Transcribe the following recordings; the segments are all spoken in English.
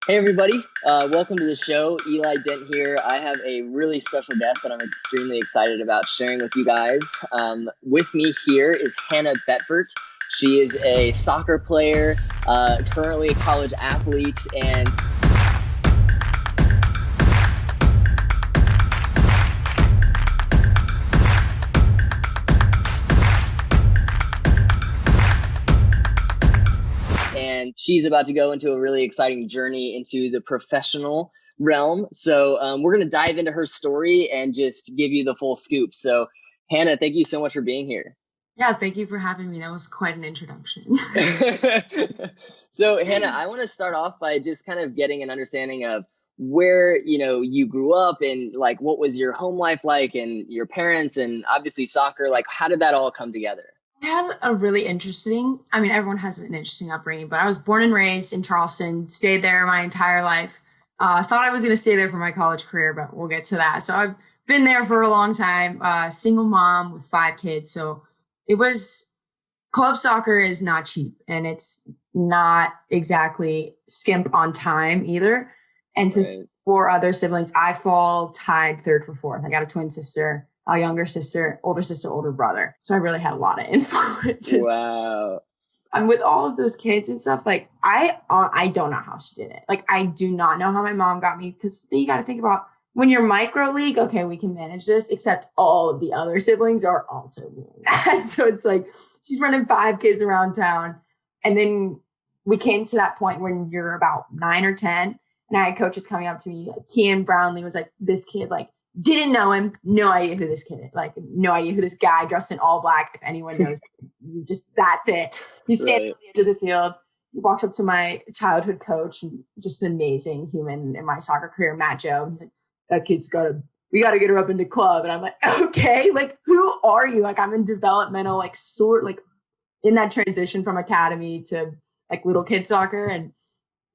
Hey everybody, welcome to the show. Eli Dent here. I have a really special guest that I'm extremely excited about sharing with you guys. With me here is Hannah Betfort. She is a soccer player, currently a college athlete, and she's about to go into a really exciting journey into the professional realm. So we're going to dive into her story and just give you the full scoop. So Hannah, thank you so much for being here. Yeah, thank you for having me. That was quite an introduction. So Hannah, I want to start off by just kind of getting an understanding of where you grew up and like what was your home life like and your parents and obviously soccer. Like how did that all come together? I had a really everyone has an interesting upbringing, but I was born and raised in Charleston, stayed there my entire life. Thought I was going to stay there for my college career, but we'll get to that. So I've been there for a long time, single mom with 5 kids. So it was club soccer is not cheap and it's not exactly skimp on time either. And since Right. 4 other siblings, I fall tied third for fourth. I got a twin sister, a younger sister, older brother. So I really had a lot of influences. Wow. And with all of those kids and stuff, like I don't know how she did it. Like I do not know how my mom got me, because you got to think about when you're micro league, okay, we can manage this, except all of the other siblings are also doing that. So it's like she's running 5 kids around town. And then we came to that point when you're about 9 or 10. And I had coaches coming up to me, like Kean Brownlee was like, this kid, like, didn't know him, no idea who this kid is, like, no idea who this guy dressed in all black, if anyone knows, you just, that's it. He's standing Right. on the edge of the field. He walks up to my childhood coach, and just an amazing human in my soccer career, Matt Joe. He's like, that kid's we got to get her up into club. And I'm like, okay, like, who are you? Like, I'm in developmental, like, in that transition from academy to like little kid soccer. And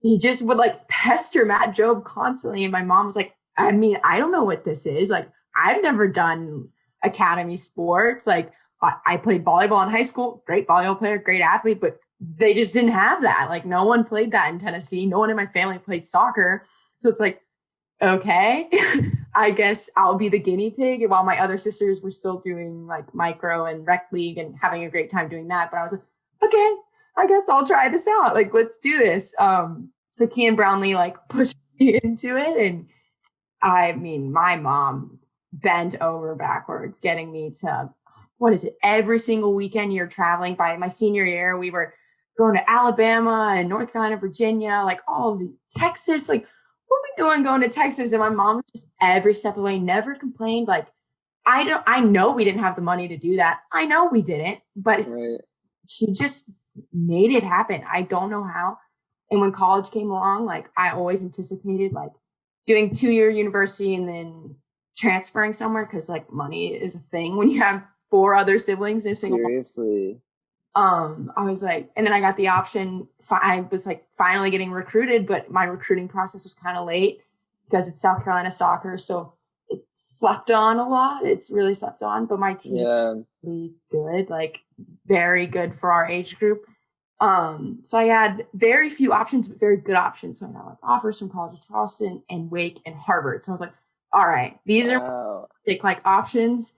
he just would like pester Matt Job constantly. And my mom was like, I mean, I don't know what this is. Like, I've never done academy sports. Like, I played volleyball in high school, great volleyball player, great athlete, but they just didn't have that. Like, no one played that in Tennessee. No one in my family played soccer. So it's like, okay, I guess I'll be the guinea pig. And while my other sisters were still doing like micro and rec league and having a great time doing that. But I was like, okay, I guess I'll try this out. Like, let's do this. So Kean Brownlee like pushed me into it. And I mean, my mom bent over backwards getting me to, what is it? Every single weekend you're traveling. By my senior year, we were going to Alabama and North Carolina, Virginia, like all the Texas, like what are we doing going to Texas? And my mom just every step of the way never complained. Like, I know we didn't have the money to do that. I know we didn't, but Right. she just made it happen. I don't know how. And when college came along, like I always anticipated like doing 2-year university and then transferring somewhere, because like money is a thing when you have 4 other siblings in a single. Seriously. I was like, and then I got the option. I was like finally getting recruited, but my recruiting process was kind of late because it's South Carolina soccer. So it slept on a lot. It's really slept on, but my team Yeah. really good, like very good for our age group. So I had very few options, but very good options. So I got like offers from College of Charleston and Wake and Harvard. So I was like, all right, these are Wow. like options.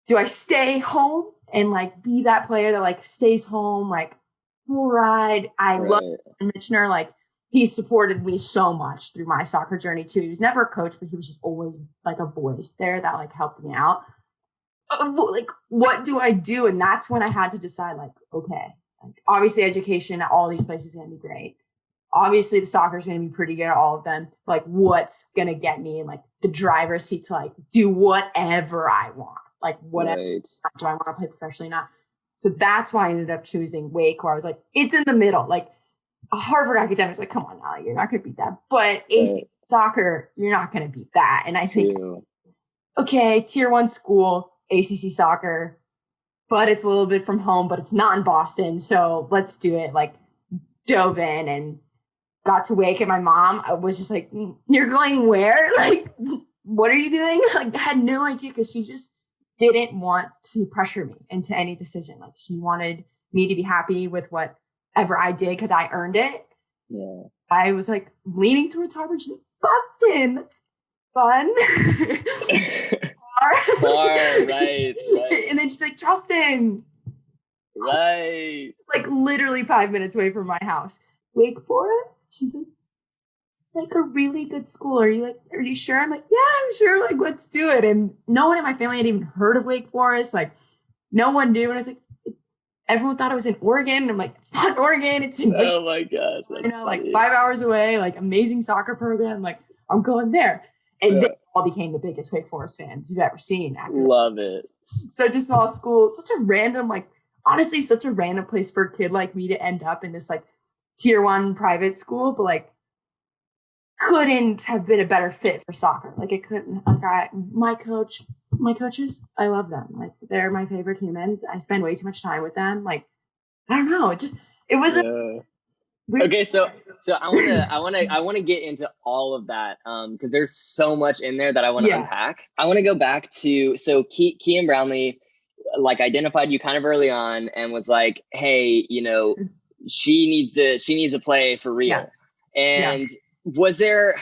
Do I stay home and like be that player that like stays home, like full ride? I love Right. Mitchner. Like he supported me so much through my soccer journey too. He was never a coach, but he was just always like a voice there that like helped me out. Like, what do I do? And that's when I had to decide, like, okay, like obviously education at all these places is going to be great. Obviously the soccer is going to be pretty good at all of them. Like what's going to get me in like the driver's seat to like do whatever I want? Like whatever. Right. Do I want to play professionally or not? So that's why I ended up choosing Wake, where I was like, it's in the middle. Like a Harvard academics, like, come on now, you're not going to beat that. But AC Right. soccer, you're not going to beat that. And I think, True. okay, tier 1 school, ACC soccer, but it's a little bit from home, but it's not in Boston. So let's do it. Like dove in and got to Wake, and my mom was just like, you're going where? Like, what are you doing? Like, I had no idea, because she just didn't want to pressure me into any decision. Like she wanted me to be happy with whatever I did because I earned it. Yeah. I was like leaning towards Harvard. She's like, Boston, that's fun. Right. And then she's like, Charleston. Right. Like literally 5 minutes away from my house. Wake Forest? She's like, it's like a really good school. Are you sure? I'm like, yeah, I'm sure. Like, let's do it. And no one in my family had even heard of Wake Forest. Like, no one knew. And I was like, everyone thought it was in Oregon. And I'm like, it's not in Oregon. It's in Oh my gosh. like 5 hours away, like amazing soccer program. Like, I'm going there. And they all became the biggest Wake Forest fans you've ever seen. Love it. Such a small school, such a random, like, honestly, such a random place for a kid like me to end up in this like tier 1 private school, but like couldn't have been a better fit for soccer. Like it couldn't, like my coaches, I love them. Like they're my favorite humans. I spend way too much time with them. Like, I don't know. It was a weird okay. So I want to get into all of that. Cause there's so much in there that I want to unpack. I want to go back to, so Kean Brownlee, like identified you kind of early on and was like, hey, you know, she needs to play for real. And was there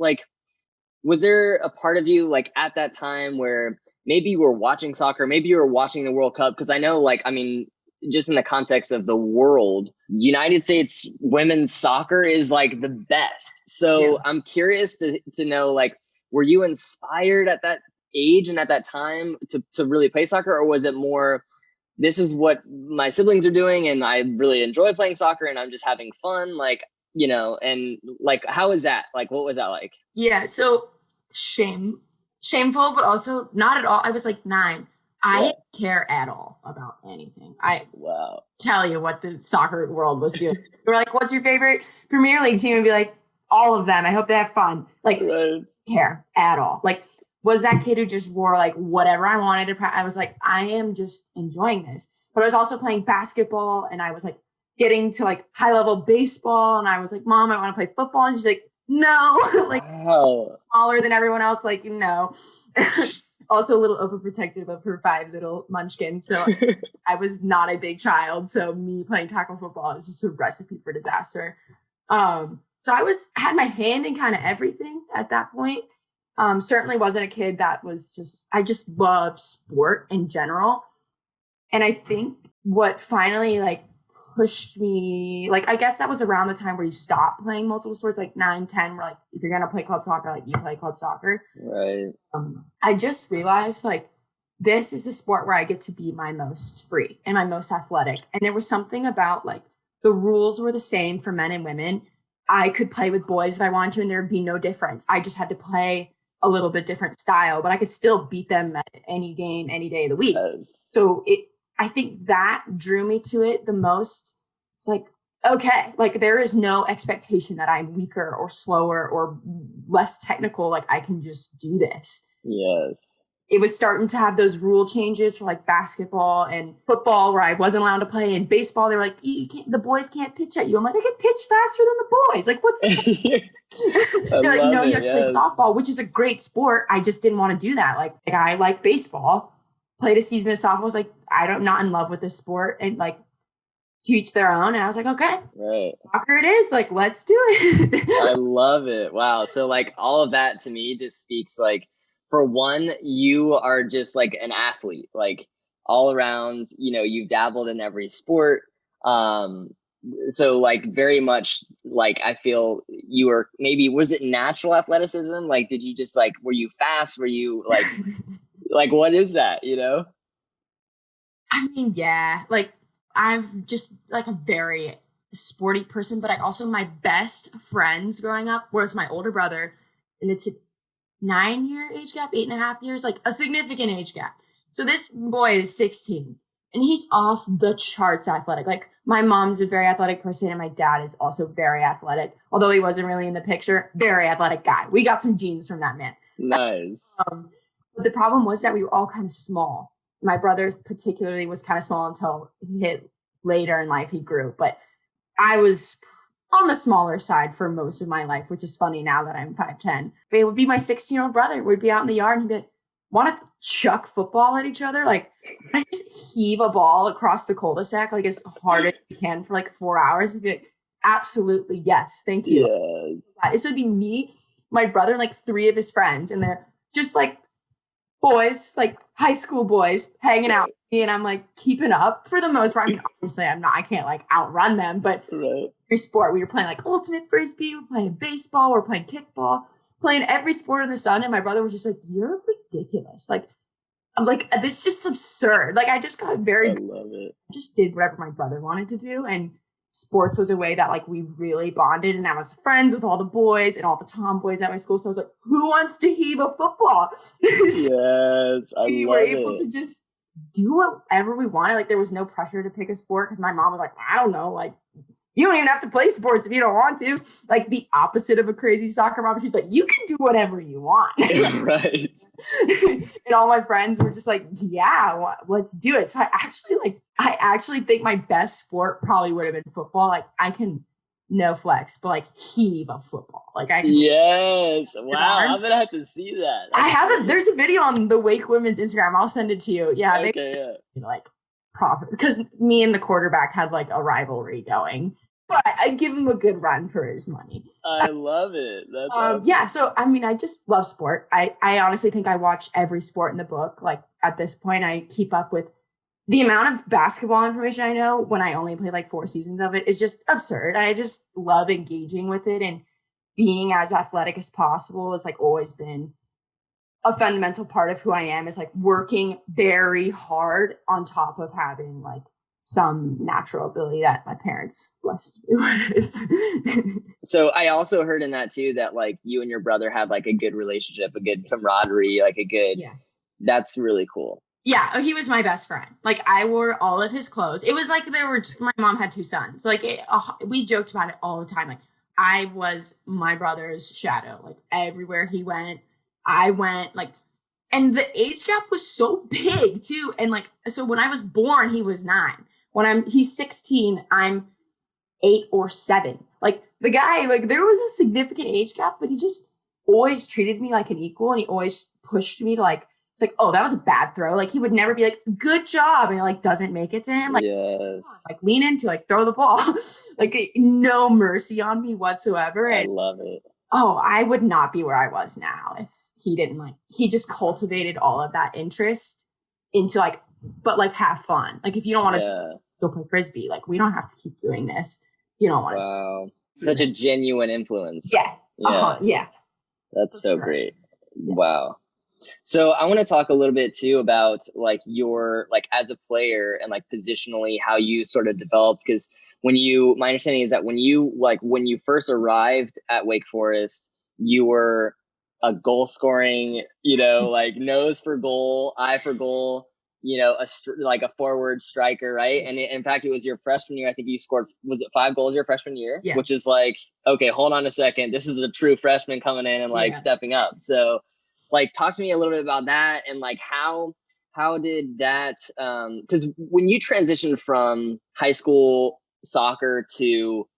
a part of you like at that time where maybe you were watching soccer, maybe you were watching the World Cup? Because I know, like, I mean, just in the context of the world, United States women's soccer is like the best. So I'm curious to know, like, were you inspired at that age and at that time to really play soccer, or was it more, this is what my siblings are doing and I really enjoy playing soccer and I'm just having fun, like, you know? And like, how is that, like, what was that like? So shameful, but also not at all. I was like 9. I didn't care at all about anything. Tell you what the soccer world was doing. They were like, what's your favorite Premier League team? And be like, all of them. I hope they have fun. Like, care at all. Like, was that kid who just wore like whatever I wanted to I was like, I am just enjoying this. But I was also playing basketball and I was like getting to like high level baseball. And I was like, Mom, I want to play football. And she's like, no, like smaller than everyone else. Like, no. Also a little overprotective of her 5 little munchkins. So I was not a big child. So me playing tackle football was just a recipe for disaster. So I had my hand in kind of everything at that point. Certainly wasn't a kid that was I just loved sport in general. And I think what finally like pushed me, like, I guess that was around the time where you stop playing multiple sports, like 9, 10, where like, if you're going to play club soccer, like you play club soccer. Right. I just realized like, this is the sport where I get to be my most free and my most athletic. And there was something about like, the rules were the same for men and women. I could play with boys if I wanted to, and there'd be no difference. I just had to play a little bit different style, but I could still beat them at any game, any day of the week. So I think that drew me to it the most. It's like, okay, like there is no expectation that I'm weaker or slower or less technical. Like I can just do this. Yes. It was starting to have those rule changes for like basketball and football where I wasn't allowed to play. And baseball, they were like, the boys can't pitch at you. I'm like, I can pitch faster than the boys. Like, what's they're like, no, you have to play softball, which is a great sport. I just didn't want to do that. Like I like baseball, played a season of softball. I was like, I'm not in love with this sport, and like to each their own. And I was like, okay, soccer it is. Like, let's do it. I love it. Wow. So like all of that to me just speaks like, for one, you are just like an athlete, like all around, you know, you've dabbled in every sport. So like very much like, I feel you were maybe, was it natural athleticism? Like, did you just like, were you fast? Were you like, like, what is that, you know? I mean, yeah, like I'm just like a very sporty person, but I also, my best friends growing up was my older brother, and it's a 9-year age gap, 8.5 years, like a significant age gap. So this boy is 16 and he's off the charts athletic. Like my mom's a very athletic person and my dad is also very athletic, although he wasn't really in the picture. Very athletic guy. We got some genes from that man. Nice. But the problem was that we were all kind of small. My brother particularly was kind of small until he hit later in life, he grew. But I was on the smaller side for most of my life, which is funny now that I'm 5'10". But it would be my 16-year-old brother. We'd be out in the yard and he'd be like, want to chuck football at each other? Like, I just heave a ball across the cul-de-sac like as hard as you can for like 4 hours. He'd be like, Absolutely. Yes. Thank you. Yes. This would be me, my brother, and like 3 of his friends. And they're just like boys, like high school boys hanging out with me. And I'm like keeping up for the most part. I mean, obviously I can't like outrun them, but every sport we were playing like ultimate frisbee, we're playing baseball, we're playing kickball, playing every sport in the sun. And my brother was just like, you're ridiculous. Like, I'm like, this is just absurd. Like, I just got I love it. Just did whatever my brother wanted to do. And sports was a way that like we really bonded. And I was friends with all the boys and all the tomboys at my school. So I was like, who wants to heave a football? Yes, we were able to just do whatever we wanted. Like, there was no pressure to pick a sport because my mom was like, I don't know, like, you don't even have to play sports if you don't want to. Like, the opposite of a crazy soccer mom. She's like, you can do whatever you want. Right. And all my friends were just like, yeah, let's do it. So I actually think my best sport probably would have been football. Like, I can, no flex, but like heave a football. Like, I can. Yes. Wow. I'm going to have to see that. I haven't. There's a video on the Wake Women's Instagram. I'll send it to you. Yeah. Okay, like, profit, because me and the quarterback had like a rivalry going. But I give him a good run for his money. I love it. That's awesome. Yeah. So, I mean, I just love sport. I honestly think I watch every sport in the book. Like, at this point, I keep up with the amount of basketball information I know when I only played like 4 seasons of it is just absurd. I just love engaging with it, and being as athletic as possible has like always been a fundamental part of who I am, is like working very hard on top of having like some natural ability that my parents blessed me with. So I also heard in that too, that like you and your brother had like a good relationship, a good camaraderie, like a good, that's really cool. Yeah. He was my best friend. Like, I wore all of his clothes. It was like my mom had 2 sons. Like, we joked about it all the time. Like, I was my brother's shadow. Like, everywhere he went, I went. Like, and the age gap was so big too. And like, so when I was born, he was 9. He's 16, I'm 8 or 7. Like, the guy, like, there was a significant age gap, but he just always treated me like an equal, and he always pushed me to like, it's like, oh, that was a bad throw. Like, he would never be like, good job, and like doesn't make it to him. Like, like lean into, like, throw the ball. Like, no mercy on me whatsoever. I love it. Oh, I would not be where I was now if he didn't, like, he just cultivated all of that interest into like, but like, have fun. Like, if you don't want to go play frisbee, like, we don't have to keep doing this. You don't want to. Wow. Such a genuine influence. Yeah. Yeah. That's so great. Wow. So I want to talk a little bit too about like your, like, as a player and like positionally how you sort of developed, because my understanding is that when you first arrived at Wake Forest, you were a goal scoring, like nose for goal, eye for goal, like a forward striker, right? And in fact, it was your freshman year. I think you scored, was it 5 goals your freshman year? Yeah. Which is like, okay, hold on a second. This is a true freshman coming in and like stepping up. So like, talk to me a little bit about that, and like how did that, because when you transitioned from high school soccer to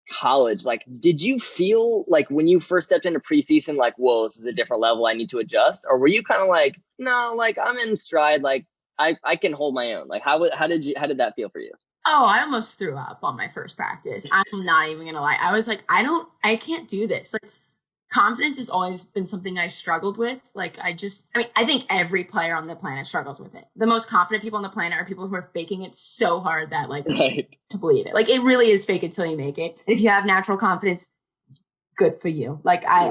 college, like, did you feel like when you first stepped into preseason, like, whoa, this is a different level, I need to adjust? Or were you kind of like, no, like, I'm in stride, like I can hold my own? Like, how did that feel for you? Oh, I almost threw up on my first practice. I'm not even gonna lie. I was like, I can't do this. Like, confidence has always been something I struggled with. Like, I think every player on the planet struggles with it. The most confident people on the planet are people who are faking it so hard that, like, to believe it. Like, it really is fake it till you make it. And if you have natural confidence, good for you. Like, I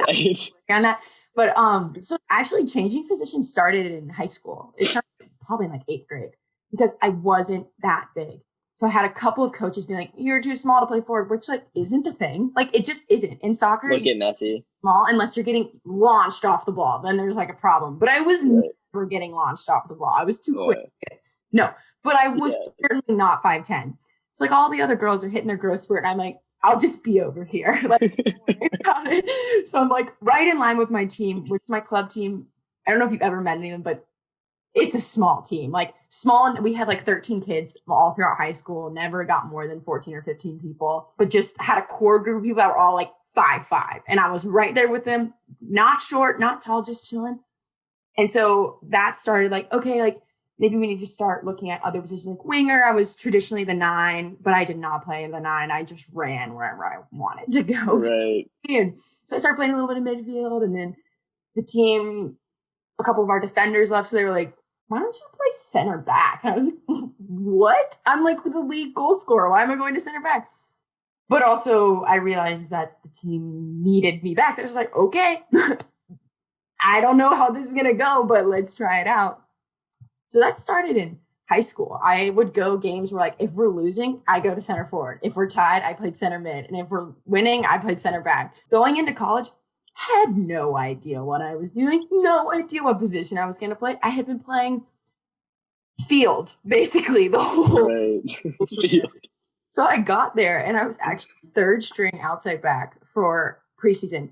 on that. But so actually changing positions started in high school. It started probably in like 8th grade, because I wasn't that big. So I had a couple of coaches be like, you're too small to play forward, which like isn't a thing. Like, it just isn't. In soccer, look at Messi. Small, unless you're getting launched off the ball, then there's like a problem. But I was never getting launched off the ball. I was too quick. No, but I was certainly not 5'10". It's like all the other girls are hitting their growth spurt, and I'm like, I'll just be over here. Like, don't worry about it. So I'm like right in line with my team, with my club team. I don't know if you've ever met any of them, but it's a small team, like small. And we had like 13 kids all throughout high school, never got more than 14 or 15 people, but just had a core group of people that were all like 5'5". And I was right there with them, not short, not tall, just chilling. And so that started like, okay, like maybe we need to start looking at other positions like winger. I was traditionally the 9, but I did not play in the 9. I just ran wherever I wanted to go. Right. And so I started playing a little bit of midfield, and then the team, a couple of our defenders left. So they were like, why don't you play center back? And I was like, what? I'm like the lead goal scorer. Why am I going to center back? But also I realized that the team needed me back. I was like, okay, I don't know how this is going to go, but let's try it out. So that started in high school. I would go games where, like, if we're losing, I go to center forward. If we're tied, I played center mid. And if we're winning, I played center back. Going into college, had no idea what I was doing. No idea what position I was going to play. I had been playing field, basically, the whole right. So I got there, and I was actually third string outside back for preseason.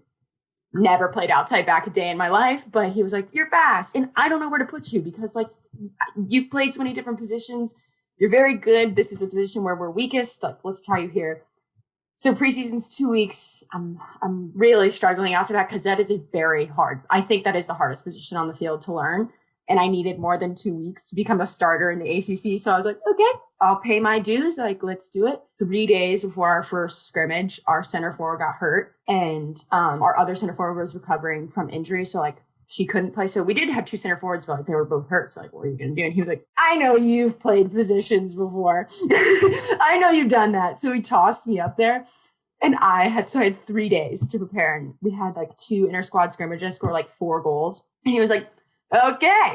Never played outside back a day in my life, but he was like, you're fast. And I don't know where to put you because, like, you've played so many different positions. You're very good. This is the position where we're weakest. Like, let's try you here. So preseason's 2 weeks. I'm really struggling outside back because that is a very hard. I think that is the hardest position on the field to learn. And I needed more than 2 weeks to become a starter in the ACC. So I was like, okay, I'll pay my dues. Like, let's do it. 3 days before our first scrimmage, our center forward got hurt, and our other center forward was recovering from injury. So, like, she couldn't play. So we did have 2 center forwards, but, like, they were both hurt. So, like, what are you going to do? And he was like, I know you've played positions before. I know you've done that. So he tossed me up there. And I had 3 days to prepare. And we had, like, 2 inter-squad scrimmages. I scored, like, 4 goals. And he was like, okay,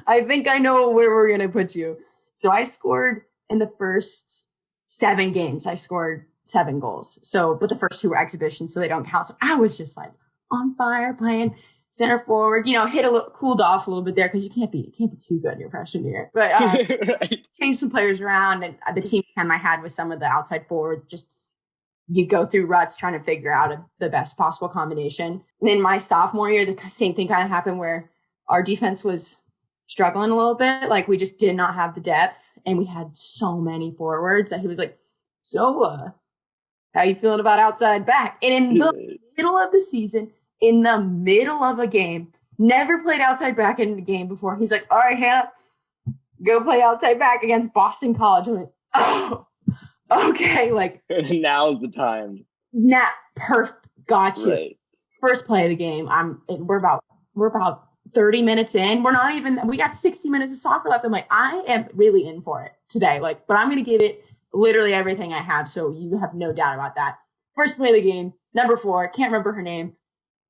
I think I know where we're going to put you. So I scored in the first 7 games. I scored 7 goals. So, but the first 2 were exhibitions, so they don't count. So I was just, like, on fire playing center forward, cooled off a little bit there because you can't be too good your freshman year. But right. changed some players around, and the team I had with some of the outside forwards, just you go through ruts trying to figure out the best possible combination. And in my sophomore year, the same thing kind of happened where our defense was struggling a little bit. Like, we just did not have the depth, and we had so many forwards that he was like, so, how you feeling about outside back? And in the middle of the season, in the middle of a game, never played outside back in the game before. He's like, all right, Hannah, go play outside back against Boston College. I'm like, oh, okay. Like, now's the time. Perfect. Got you. Right. First play of the game. We're about 30 minutes in. We got 60 minutes of soccer left. I'm like, I am really in for it today. Like, but I'm going to give it literally everything I have. So you have no doubt about that. First play of the game, number 4, can't remember her name,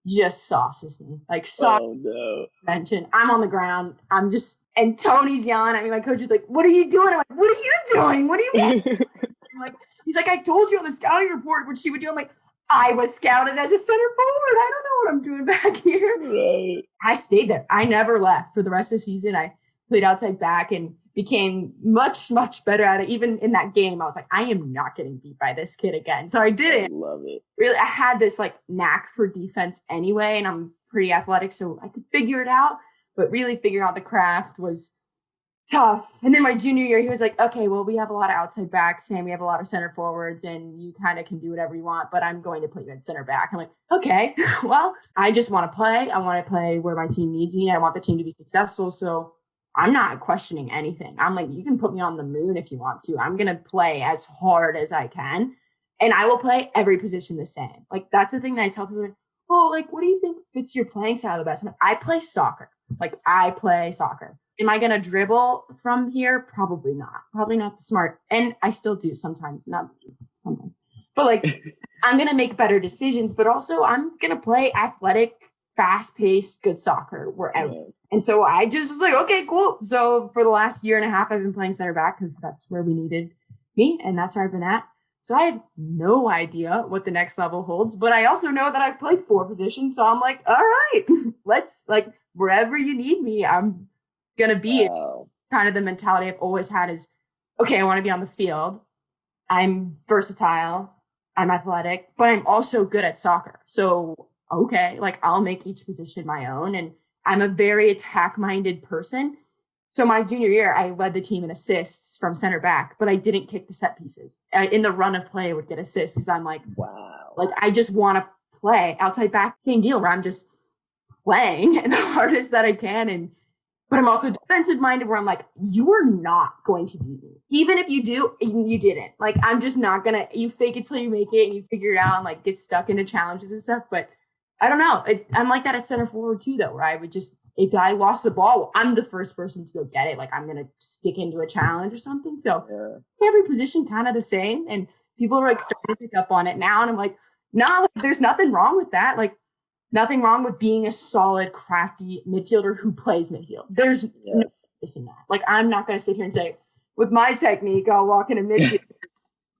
just sauces me. Like, oh no. Mention. I'm on the ground. And Tony's yelling at me. My coach is like, what are you doing? I'm like, what are you doing? What do you mean? I'm like, he's like, I told you on the scouting report what she would do. I'm like, I was scouted as a center forward. I don't know what I'm doing back here. Right. I stayed there. I never left for the rest of the season. I played outside back and became much, much better at it. Even in that game, I was like, I am not getting beat by this kid again. So I did it. I love it. Really, I had this, like, knack for defense anyway, and I'm pretty athletic, so I could figure it out. But really figuring out the craft was tough. And then my junior year, he was like, okay, well, we have a lot of outside backs and we have a lot of center forwards, and you kind of can do whatever you want, but I'm going to put you at center back. I'm like, okay, well, I just want to play. I want to play where my team needs me. I want the team to be successful. So I'm not questioning anything. I'm like, you can put me on the moon if you want to. I'm going to play as hard as I can, and I will play every position the same. Like, that's the thing that I tell people, like, oh, like, what do you think fits your playing style the best? I'm like, I play soccer. Like, I play soccer. Am I going to dribble from here? Probably not. Probably not the smart. And I still do sometimes, not sometimes. But, like, I'm going to make better decisions, but also I'm going to play athletic, fast-paced, good soccer wherever. Yeah. And so I just was like, okay, cool. So for the last year and a half, I've been playing center back because that's where we needed me, and that's where I've been at. So I have no idea what the next level holds, but I also know that I've played 4 positions. So I'm like, all right, let's, like, wherever you need me, I'm going to be. Wow. Kind of the mentality I've always had is, okay, I want to be on the field. I'm versatile. I'm athletic, but I'm also good at soccer. So, okay, like, I'll make each position my own. And I'm a very attack-minded person. So my junior year, I led the team in assists from center back, but I didn't kick the set pieces. In the run of play, I would get assists because I'm like, wow, like, I just want to play outside back. Same deal where I'm just playing the hardest that I can. But I'm also defensive minded where I'm like, you are not going to beat me. Even if you do, you didn't. Like, I'm just not going to, you fake it till you make it and you figure it out and like get stuck into challenges and stuff. But I don't know. I'm like that at center forward too, though, where I would just, if I lost the ball, I'm the first person to go get it. Like, I'm going to stick into a challenge or something. So every position kind of the same. And people are like starting to pick up on it now. And I'm like, no, like, there's nothing wrong with that. Like, nothing wrong with being a solid, crafty midfielder who plays midfield. There's no missing that. Like, I'm not going to sit here and say, with my technique, I'll walk in a midfield,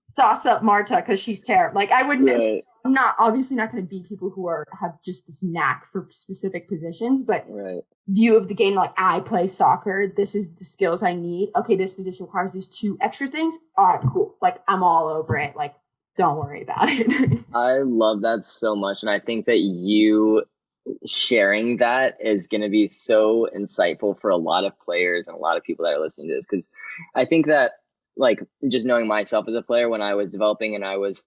sauce up Marta because she's terrible. Like, I wouldn't. Right. I'm not obviously not going to beat people who have just this knack for specific positions, but view of the game, like, I play soccer. This is the skills I need. Okay, this position requires these 2 extra things. All right, cool. Like, I'm all over it. Like, don't worry about it. I love that so much. And I think that you sharing that is going to be so insightful for a lot of players and a lot of people that are listening to this. Because I think that, like, just knowing myself as a player, when I was developing and I was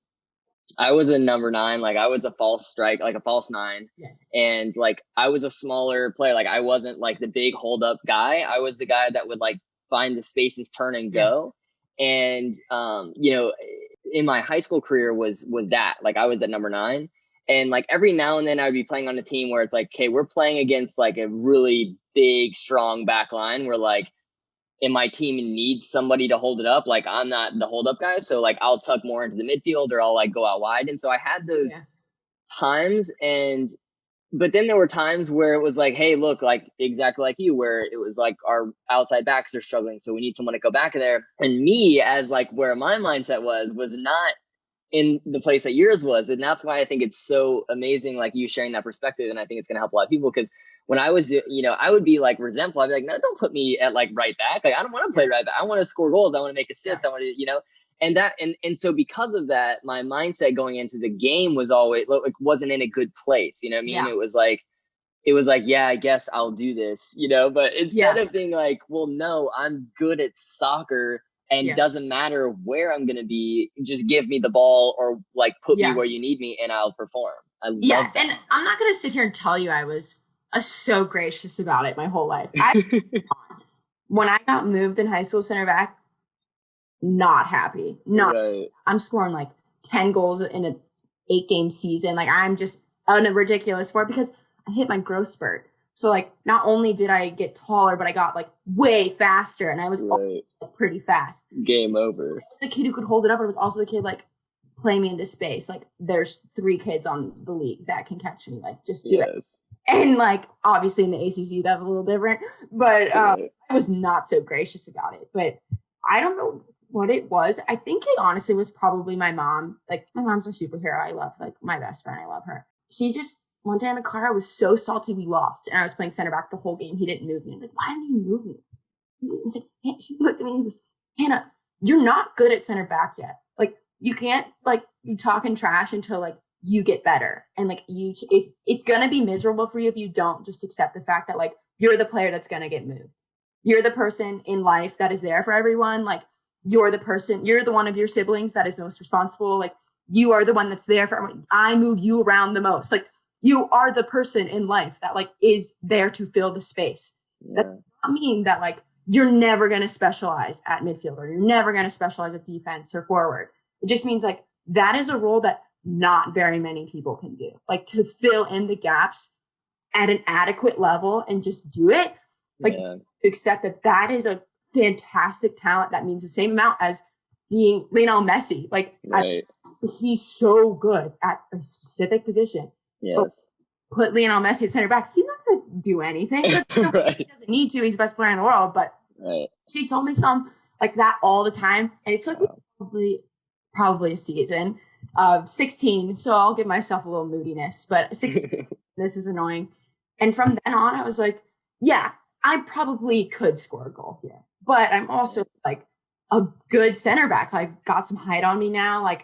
a number 9, like I was a false strike, like a false 9. Yeah. And like, I was a smaller player. Like, I wasn't like the big hold up guy. I was the guy that would like find the spaces, turn and go. And, you know, in my high school career was that, like, I was that number 9. And like every now and then I'd be playing on a team where it's like, okay, we're playing against like a really big, strong back line where like, and my team needs somebody to hold it up. Like, I'm not the hold up guy. So like, I'll tuck more into the midfield or I'll like go out wide. And so I had those times, but then there were times where it was like, hey, look, like exactly like you, where it was like our outside backs are struggling. So we need someone to go back there. And me, as like where my mindset was not in the place that yours was. And that's why I think it's so amazing, like you sharing that perspective. And I think it's going to help a lot of people, because when I was, you know, I would be like resentful. I'd be like, no, don't put me at like right back. Like, I don't want to play right back. I want to score goals. I want to make assists. I want to, you know, and so because of that, my mindset going into the game was always like, wasn't in a good place. You know what I mean? Yeah. It was like, yeah, I guess I'll do this, you know, but instead of being like, well, no, I'm good at soccer. And doesn't matter where I'm going to be, just give me the ball or like put me where you need me and I'll perform. I love that. And I'm not going to sit here and tell you I was so gracious about it my whole life. When I got moved in high school center back, not happy. I'm scoring like 10 goals in an 8-game season. Like, I'm just ridiculous for it because I hit my growth spurt. So like, not only did I get taller, but I got like way faster, and I was pretty fast. Game over. I was the kid who could hold it up, but I was also the kid like, play me into space. Like, there's 3 kids on the league that can catch me. Like, just do it. And like, obviously in the ACC, that's a little different, but I was not so gracious about it. But I don't know what it was. I think it honestly was probably my mom. Like, my mom's a superhero. I love, like, my best friend. I love her. She just, one day in the car, I was so salty we lost. And I was playing center back the whole game. He didn't move me. I'm like, why didn't he move me? He's like, she looked at me and goes, Hannah, you're not good at center back yet. Like, you can't, like, be talking trash until, like, you get better. And, like, if it's going to be miserable for you if you don't just accept the fact that, like, you're the player that's going to get moved. You're the person in life that is there for everyone. Like, you're the one of your siblings that is most responsible. Like, you are the one that's there for everyone. I move you around the most. Like, you are the person in life that like is there to fill the space. That doesn't mean that like you're never going to specialize at midfield or you're never going to specialize at defense or forward. It just means like that is a role that not very many people can do. Like, to fill in the gaps at an adequate level and just do it. Like, accept that is a fantastic talent that means the same amount as being Lionel Messi. Like, he's so good at a specific position. Yes. Put Lionel Messi at center back. He's not going to do anything. He doesn't need to. He's the best player in the world. But she told me something like that all the time. And it took me probably a season of 16. So I'll give myself a little moodiness. But 16, this is annoying. And from then on, I was like, yeah, I probably could score a goal here. But I'm also like a good center back. I've got some height on me now. Like,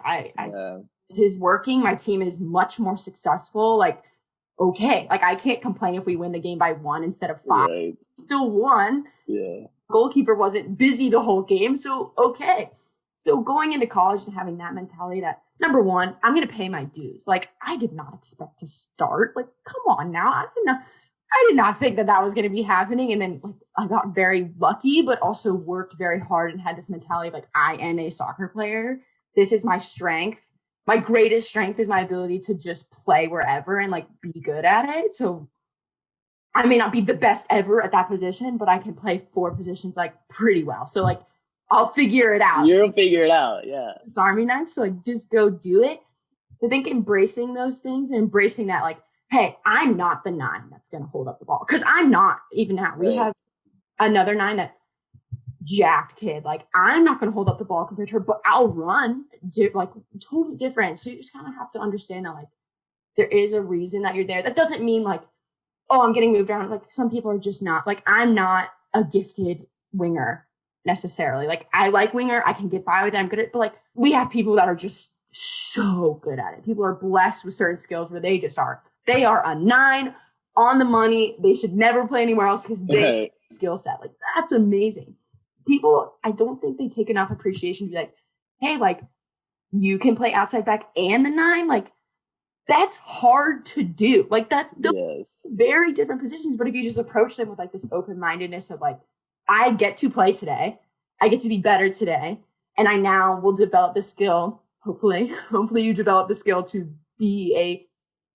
this is working. My team is much more successful. Like, okay. Like, I can't complain if we win the game by 1 instead of 5. Still won. Goalkeeper wasn't busy the whole game. So, okay. So going into college and having that mentality that, number one, I'm going to pay my dues. Like, I did not expect to start. Like, come on now. I did not think that was going to be happening. And then like I got very lucky, but also worked very hard and had this mentality of like, I am a soccer player. This is my strength. My greatest strength is my ability to just play wherever and like be good at it. So I may not be the best ever at that position, but I can play 4 positions like pretty well. So like, I'll figure it out. You'll figure it out. Yeah. It's Army knife. So like, just go do it. I think embracing those things and embracing that, like, hey, I'm not the 9 that's going to hold up the ball. Cause I'm not even now. We have another 9 that jacked kid. Like, I'm not going to hold up the ball compared to her, but I'll run like totally different. So you just kind of have to understand that, like, there is a reason that you're there. That doesn't mean like, oh, I'm getting moved around. Like, some people are just not. Like, I'm not a gifted winger necessarily. Like, I like winger. I can get by with it. I'm good at it. But like, we have people that are just so good at it. People are blessed with certain skills where they just are. They are a 9 on the money. They should never play anywhere else because they have a skill set. Like, that's amazing. People, I don't think they take enough appreciation to be like, hey, like, you can play outside back and the 9. Like, that's hard to do. Like, that's very different positions. But if you just approach them with like this open-mindedness of like, I get to play today, I get to be better today, and I now will develop the skill. Hopefully you develop the skill to be a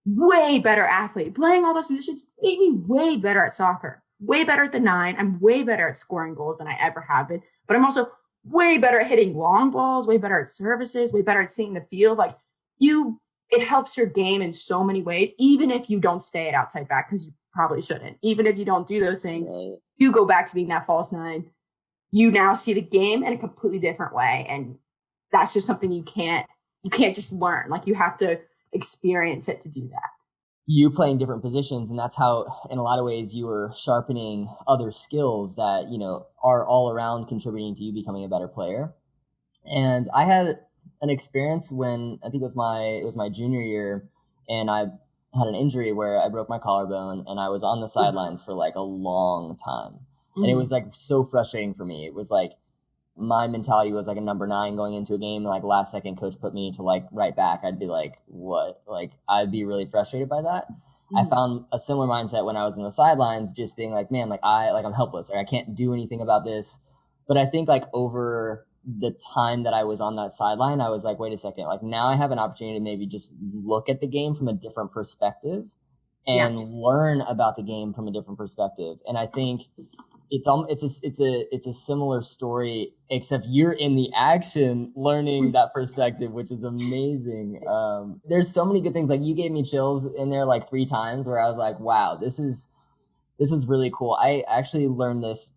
way better athlete. Playing all those positions made me way better at soccer, way better at the 9. I'm way better at scoring goals than I ever have been. But I'm also way better at hitting long balls, way better at services, way better at seeing the field. Like, it helps your game in so many ways, even if you don't stay at outside back, because you probably shouldn't. Even if you don't do those things, you go back to being that false 9. You now see the game in a completely different way. And that's just something you can't just learn. Like, you have to experience it to do that. You playing different positions, and that's how, in a lot of ways, you were sharpening other skills that, are all around contributing to you becoming a better player. And I had an experience when I think it was my junior year, and I had an injury where I broke my collarbone, and I was on the sidelines for like a long time. And it was like so frustrating for me. It was like, my mentality was like a number 9 going into a game, and like last second coach put me to like right back. I'd be like, what? Like, I'd be really frustrated by that. I found a similar mindset when I was on the sidelines, just being like, man, like I'm helpless. Like, I can't do anything about this. But I think like over the time that I was on that sideline, I was like, wait a second, like now I have an opportunity to maybe just look at the game from a different perspective and learn about the game from a different perspective. And I think it's a similar story, except you're in the action learning that perspective, which is amazing. There's so many good things. Like, you gave me chills in there like 3 times where I was like, wow, this is really cool. I actually learned this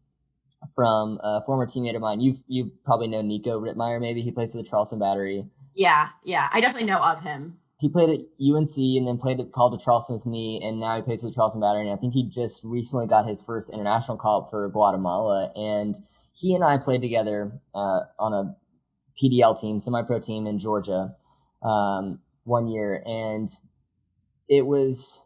from a former teammate of mine. You probably know Nico Rittmeyer, maybe. He plays for the Charleston Battery. Yeah. I definitely know of him. He played at UNC and then played at Call to Charleston with me, and now he plays for the Charleston Battery. And I think he just recently got his first international call up for Guatemala. And he and I played together on a PDL team, semi-pro team in Georgia, one year. And it was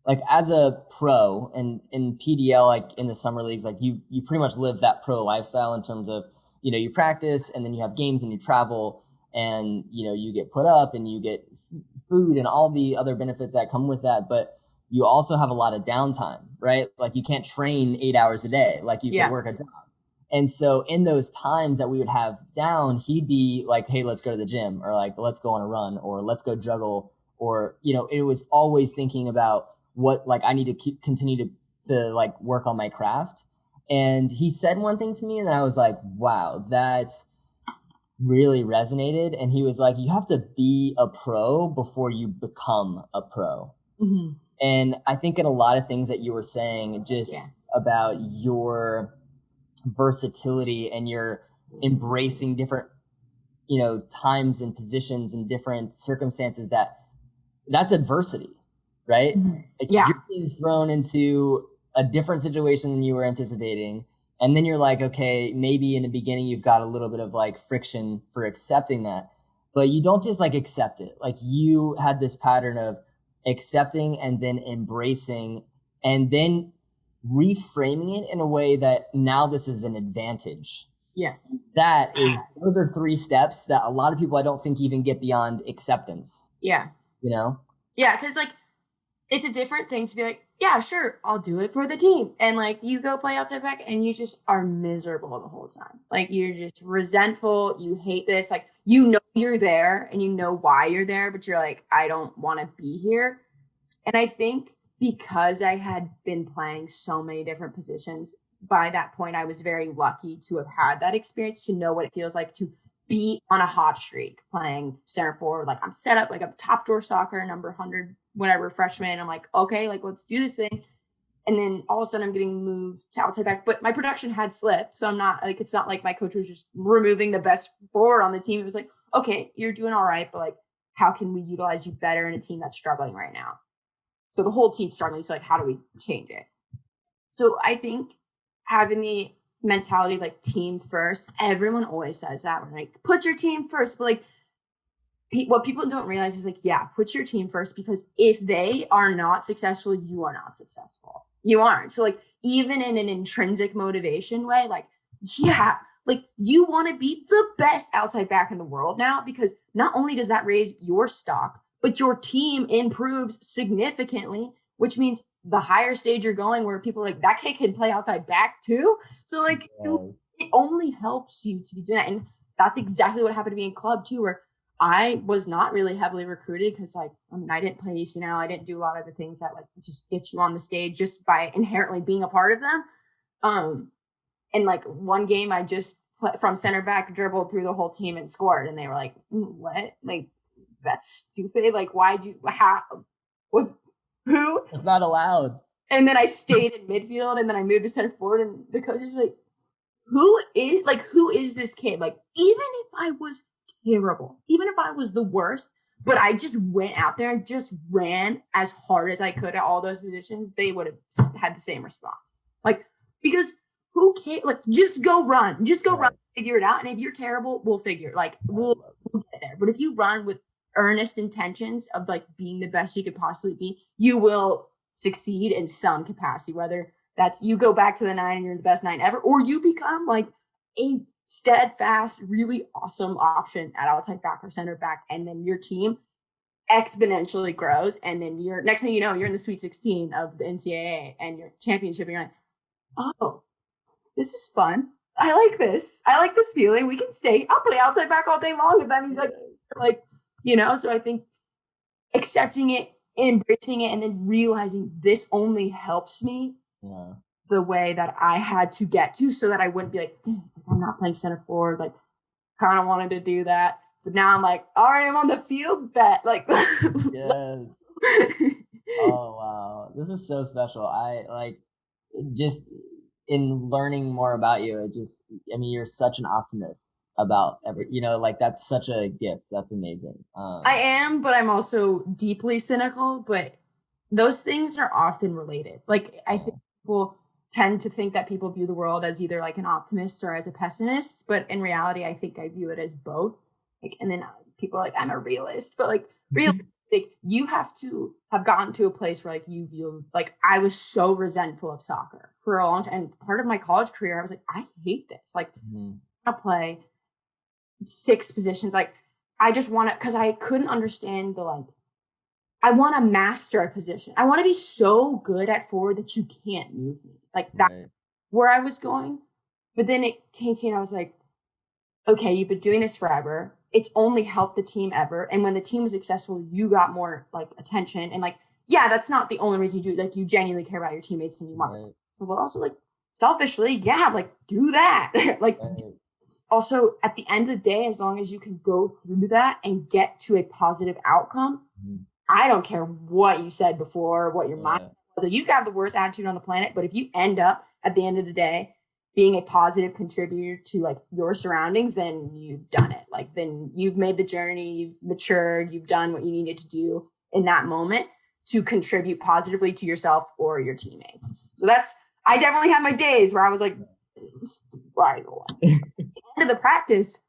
like, as a pro and in PDL, like in the summer leagues, like you pretty much live that pro lifestyle in terms of, you practice, and then you have games and you travel, and, you get put up and you get food and all the other benefits that come with that. But you also have a lot of downtime, right? Like, you can't train 8 hours a day. Like, you can work a job. And so in those times that we would have down, he'd be like, hey, let's go to the gym, or like, let's go on a run, or let's go juggle. Or, it was always thinking about what, like, I need to continue to like work on my craft. And he said one thing to me, and then I was like, wow, that really resonated. And he was like, you have to be a pro before you become a pro. Mm-hmm. And I think in a lot of things that you were saying, just about your versatility and your embracing different, times and positions and different circumstances, that's adversity, right? Mm-hmm. Like, you're being thrown into a different situation than you were anticipating. And then you're like, okay, maybe in the beginning you've got a little bit of like friction for accepting that, but you don't just like accept it. Like, you had this pattern of accepting and then embracing and then reframing it in a way that now this is an advantage. Yeah. Those are 3 steps that a lot of people, I don't think, even get beyond acceptance. Yeah. Yeah. Cause like, it's a different thing to be like, yeah, sure, I'll do it for the team. And like you go play outside back and you just are miserable the whole time. Like you're just resentful. You hate this. Like, you know, you're there and you know why you're there, but you're like, I don't want to be here. And I think because I had been playing so many different positions, by that point, I was very lucky to have had that experience, to know what it feels like to be on a hot streak playing center forward. Like I'm set up like a top drawer soccer, number 100, whenever freshman. And I'm like, okay, like let's do this thing. And then all of a sudden I'm getting moved to outside back, but my production had slipped. So I'm not like, it's not like my coach was just removing the best forward on the team. It was like, okay, you're doing all right, but like, how can we utilize you better in a team that's struggling right now? So the whole team's struggling. So like, how do we change it? So I think having the mentality of like team first, everyone always says that, when like, put your team first. But like, what people don't realize is like, yeah, put your team first, because if they are not successful, you are not successful. You aren't. So like, even in an intrinsic motivation way, like, yeah, like you want to be the best outside back in the world now, because not only does that raise your stock, but your team improves significantly, which means the higher stage you're going, where people are like, that kid can play outside back too. So like, it only helps you to be doing that. And that's exactly what happened to me in club too, where I was not really heavily recruited, because like, I mean, I didn't play ECNL. I didn't do a lot of the things that like just get you on the stage just by inherently being a part of them. And like one game I just from center back dribbled through the whole team and scored. And they were like, what? Like, that's stupid. Like, why'd you, how was, who? It's not allowed. And then I stayed in midfield, and then I moved to center forward, and the coaches were like, who is this kid? Like, even if I was terrible, even if I was the worst, but I just went out there and just ran as hard as I could at all those positions, they would have had the same response. Like, because who cares? Like, just go run, figure it out. And if you're terrible, we'll figure, like, we'll get there. But if you run with earnest intentions of like being the best you could possibly be, you will succeed in some capacity, whether that's you go back to the 9 and you're the best 9 ever, or you become like a steadfast, really awesome option at outside back or center back, and then your team exponentially grows, and then you're, next thing you know, you're in the Sweet 16 of the NCAA and your championship, and you're like, oh, this is fun. I like this feeling. We can stay. I'll play outside back all day long if that means like, you know. So I think accepting it, embracing it, and then realizing this only helps me the way that I had to get to, so that I wouldn't be like, I'm not playing center forward. Like, kind of wanted to do that, but now I'm like, all right, I'm on the field, bet. Like, yes. Oh wow, this is so special. I like just in learning more about you. I mean, you're such an optimist about like that's such a gift. That's amazing. I am, but I'm also deeply cynical. But those things are often related. Like, I think people tend to think that people view the world as either like an optimist or as a pessimist, but in reality, I think I view it as both. Like, and then people are like, I'm a realist, but like, like, you have to have gotten to a place where like you view, like, I was so resentful of soccer for a long time, and part of my college career, I was like, I hate this. Like, I play 6 positions. Like, I just want to, because I couldn't understand the like, I want to master a position. I want to be so good at forward that you can't move me. Like, that's where I was going. But then it came to me and I was like, okay, you've been doing this forever. It's only helped the team ever. And when the team was successful, you got more like attention. And like, yeah, that's not the only reason you do it. Like, you genuinely care about your teammates and you want them. So, but also like selfishly, yeah, like do that. Like, also at the end of the day, as long as you can go through that and get to a positive outcome, I don't care what you said before, what your mind was. Like, you can have the worst attitude on the planet, but if you end up at the end of the day being a positive contributor to like your surroundings, then you've done it. Like, then you've made the journey, you've matured, you've done what you needed to do in that moment to contribute positively to yourself or your teammates. So I definitely had my days where I was like, right. At the end of the practice,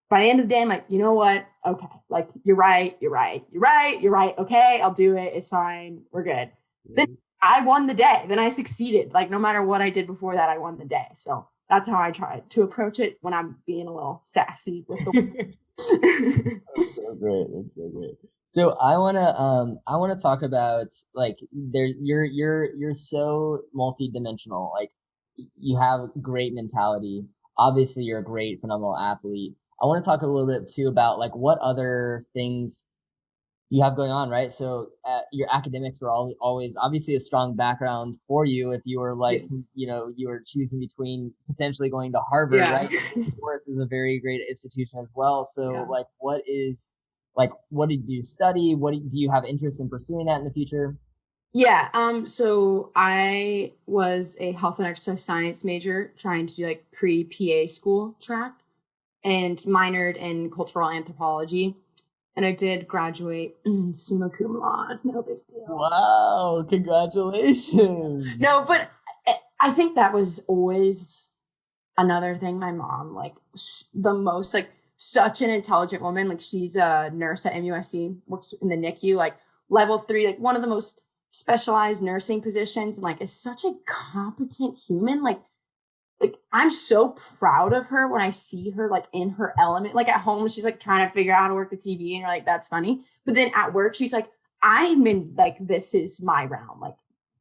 by the end of the day, I'm like, you know what? Okay. Like, you're right. Okay. I'll do it. It's fine. We're good. Then I won the day. Then I succeeded. Like, no matter what I did before that, I won the day. So that's how I try to approach it when I'm being a little sassy with the That's so great. That's so great. So I wanna talk about like you're so multidimensional. Like you have great mentality. Obviously you're a great, phenomenal athlete. I want to talk a little bit too about like what other things you have going on, right? So your academics were always obviously a strong background for you if you were like, Yeah. you were choosing between potentially going to Harvard, Yeah. right? Forest is a very great institution as well. So Yeah. what did you study? Do you have interest in pursuing that in the future? Yeah. So I was a health and exercise science major trying to do like pre-PA school track and minored in cultural anthropology. And I did graduate summa cum laude, no big deal. Wow, congratulations. No, but I think that was always another thing. My mom, like the most, like such an intelligent woman. Like she's a nurse at MUSC, works in the NICU, like level 3, like one of the most specialized nursing positions, and like is such a competent human. Like I'm so proud of her when I see her like in her element. Like at home, she's like trying to figure out how to work the TV, and you're like, that's funny. But then at work, she's like, I'm in like this is my realm. Like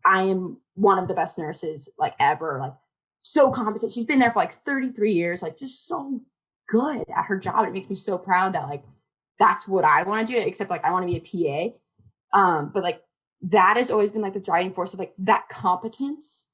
I am one of the best nurses like ever. Like so competent. She's been there for like 33 years. Like just so good at her job. It makes me so proud that like that's what I want to do. Except like I want to be a PA. But like that has always been like the driving force of like that competence.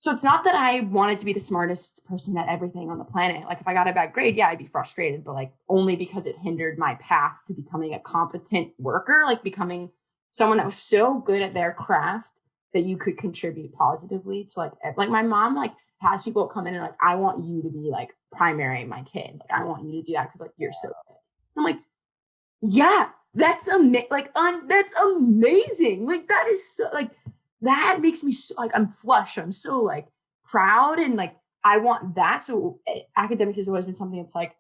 So it's not that I wanted to be the smartest person at everything on the planet. Like if I got a bad grade, yeah, I'd be frustrated, but like only because it hindered my path to becoming a competent worker, like becoming someone that was so good at their craft that you could contribute positively to like my mom like has people come in and like, I want you to be like primary my kid. Like I want you to do that because like you're so good. I'm like, yeah, that's amazing. Like that is so like that makes me so, like I'm flush. I'm so like proud and like I want that. So academics has always been something that's like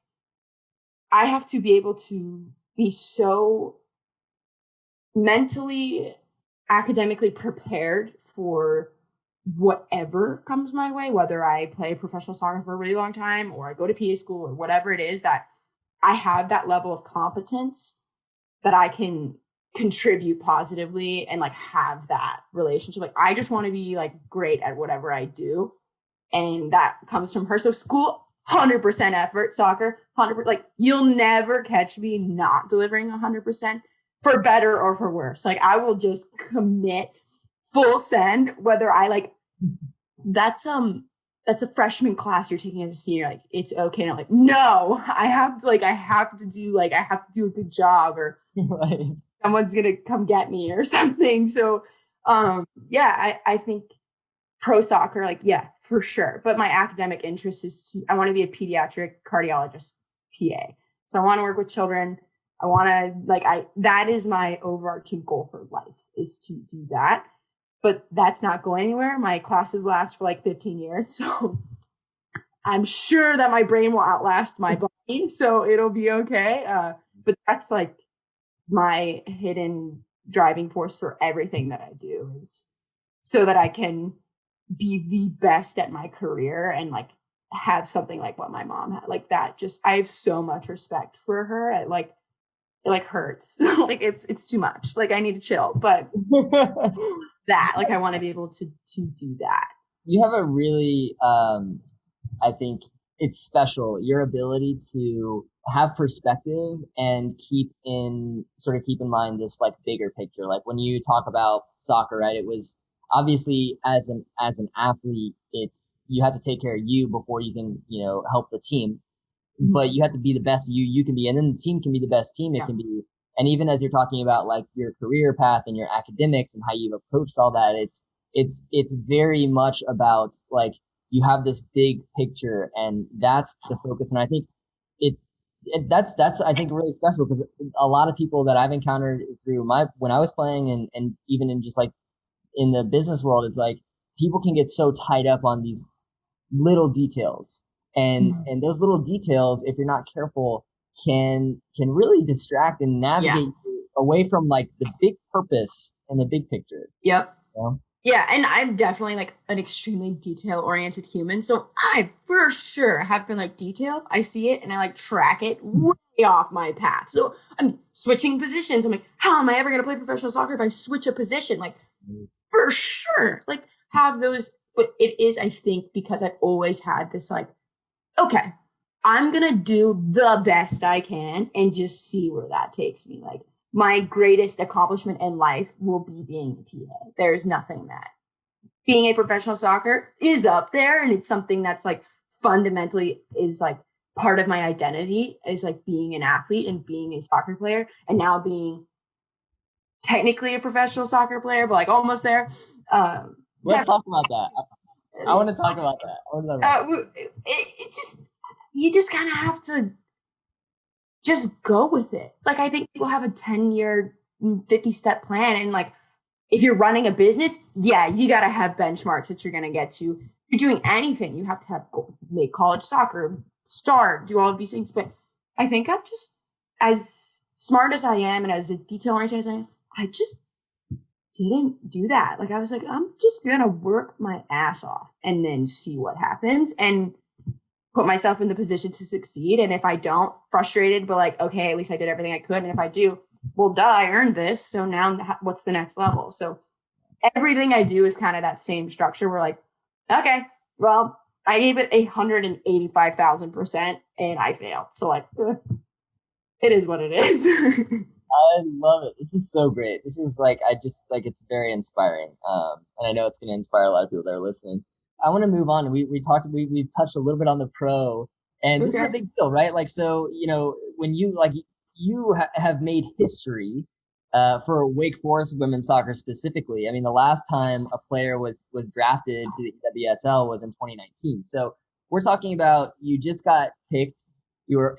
I have to be able to be so mentally, academically prepared for whatever comes my way, whether I play professional soccer for a really long time or I go to PA school or whatever it is, that I have that level of competence that I can contribute positively and like have that relationship. Like I just want to be like great at whatever I do. And that comes from her. So school, 100% effort, soccer, 100%. Like you'll never catch me not delivering 100% for better or for worse. Like I will just commit full send, whether I like, that's that's a freshman class you're taking as a senior. Like it's okay. And I'm like, no, I have to do a good job or Right. someone's gonna come get me or something. So yeah, I think pro soccer, like yeah, for sure. But my academic interest is I want to be a pediatric cardiologist PA. So I want to work with children. I want to that is my overarching goal for life is to do that. But that's not going anywhere. My classes last for like 15 years. So I'm sure that my brain will outlast my body. So it'll be okay. But that's like my hidden driving force for everything that I do is so that I can be the best at my career and like have something like what my mom had. Like that just I have so much respect for her. It hurts. Like it's too much. Like I need to chill. But that like I want to be able to do that. You have a really I think it's special, your ability to have perspective and keep in mind this like bigger picture. Like when you talk about soccer, right? It was obviously as an athlete, it's you have to take care of you before you can, help the team. But you have to be the best you can be, and then the team can be the best team it can be. And even as you're talking about like your career path and your academics and how you've approached all that, it's very much about like you have this big picture and that's the focus. And I think it, that's I think really special because a lot of people that I've encountered through when I was playing and even in just like in the business world is like people can get so tied up on these little details and those little details if you're not careful can really distract and Yeah. navigate you away from like the big purpose and the big picture. Yep. You know? Yeah, and I'm definitely like an extremely detail-oriented human. So I for sure have been like detailed. I see it and I like track it way off my path. So I'm switching positions. I'm like, how am I ever gonna play professional soccer if I switch a position? Like for sure. Like have those, but it is, I think, because I've always had this like, okay, I'm gonna do the best I can and just see where that takes me. Like my greatest accomplishment in life will be being a PA. There's nothing that being a professional soccer is up there, and it's something that's like fundamentally is like part of my identity is like being an athlete and being a soccer player, and now being technically a professional soccer player, but like almost there. Let's talk about that. I want to talk about that. It just you just kind of have to just go with it. Like I think people have a 10-year 50-step plan, and like if you're running a business, yeah, you got to have benchmarks that you're going to get to. If you're doing anything, you have to have make college soccer, start, do all of these things. But I think I'm just as smart as I am and as detail oriented as I am. I just didn't do that. Like I was like, I'm just going to work my ass off and then see what happens and put myself in the position to succeed. And if I don't, frustrated, but like, okay, at least I did everything I could. And if I do, well, duh, I earned this. So now what's the next level? So everything I do is kind of that same structure. We're like, okay, well, I gave it 185,000% and I failed. So like, it is what it is. I love it. This is so great. This is like, I just like, it's very inspiring. And I know it's going to inspire a lot of people that are listening. I want to move on. We've touched a little bit on the pro, and this is a big deal, right? Like, so, when you like, have made history, for Wake Forest women's soccer specifically. I mean, the last time a player was drafted to the WSL was in 2019. So we're talking about, you just got picked. You were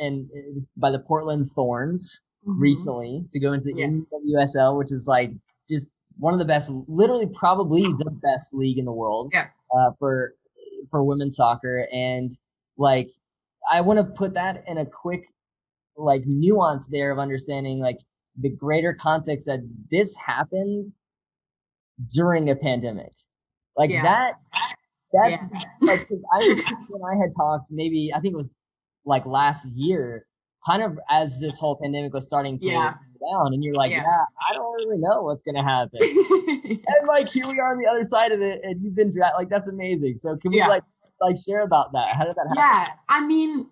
by the Portland Thorns recently to go into the NWSL, which is like just one of the best, literally probably the best league in the world for women's soccer. And like, I want to put that in a quick like nuance there of understanding like the greater context that this happened during a pandemic. Like that's like, when I had talked, maybe I think it was like last year, kind of as this whole pandemic was starting to down, and you're like, I don't really know what's gonna happen. And like here we are on the other side of it, and you've been like, that's amazing. So can we like share about that? How did that happen? Yeah, I mean,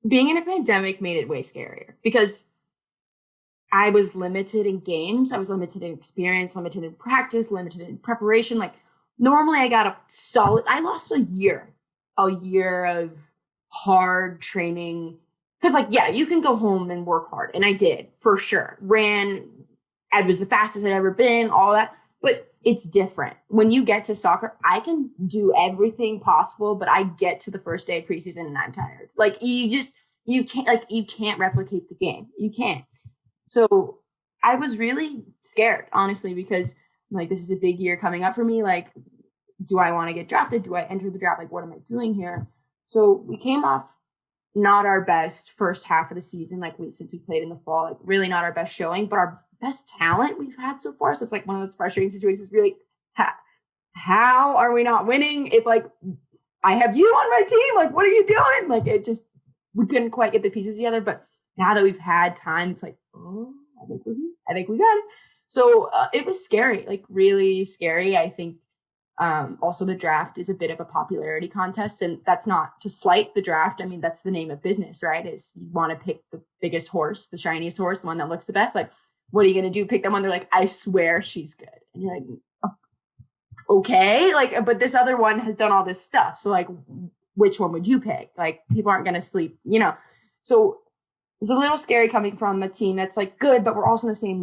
being in a pandemic made it way scarier because I was limited in games, I was limited in experience, limited in practice, limited in preparation. Like normally I got I lost a year of hard training. Cause like, yeah, you can go home and work hard. And I did for sure. I was the fastest I'd ever been, all that. But it's different. When you get to soccer, I can do everything possible, but I get to the first day of preseason and I'm tired. Like you can't replicate the game. You can't. So I was really scared, honestly, because like, this is a big year coming up for me. Like, do I want to get drafted? Do I enter the draft? Like, what am I doing here? So we came off not our best first half of the season, like since we played in the fall, like really not our best showing, but our best talent we've had so far. So it's like one of those frustrating situations. Really, how are we not winning? If like I have you on my team, like what are you doing? Like it just we couldn't quite get the pieces together. But now that we've had time, it's like, oh, I think we got it. So it was scary, like really scary. I think also the draft is a bit of a popularity contest, and that's not to slight the draft. I mean, that's the name of business, right? Is you want to pick the biggest horse, the shiniest horse, the one that looks the best. Like, what are you going to do? Pick them when they're like, I swear she's good. And you're like, oh, okay. Like, but this other one has done all this stuff. So like, which one would you pick? Like people aren't going to sleep, So it's a little scary coming from a team that's like good, but we're also in the same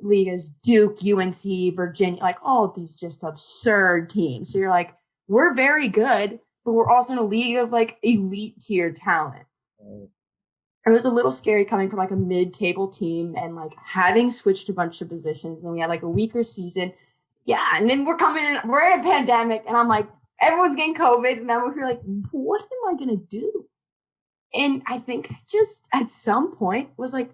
league as Duke, UNC, Virginia, like all of these just absurd teams. So you're like, we're very good, but we're also in a league of like elite tier talent. It was a little scary coming from like a mid-table team and like having switched a bunch of positions. And we had like a weaker season. Yeah. And then we're in a pandemic, and I'm like, everyone's getting COVID. And then we're like, what am I going to do? And I think just at some point was like,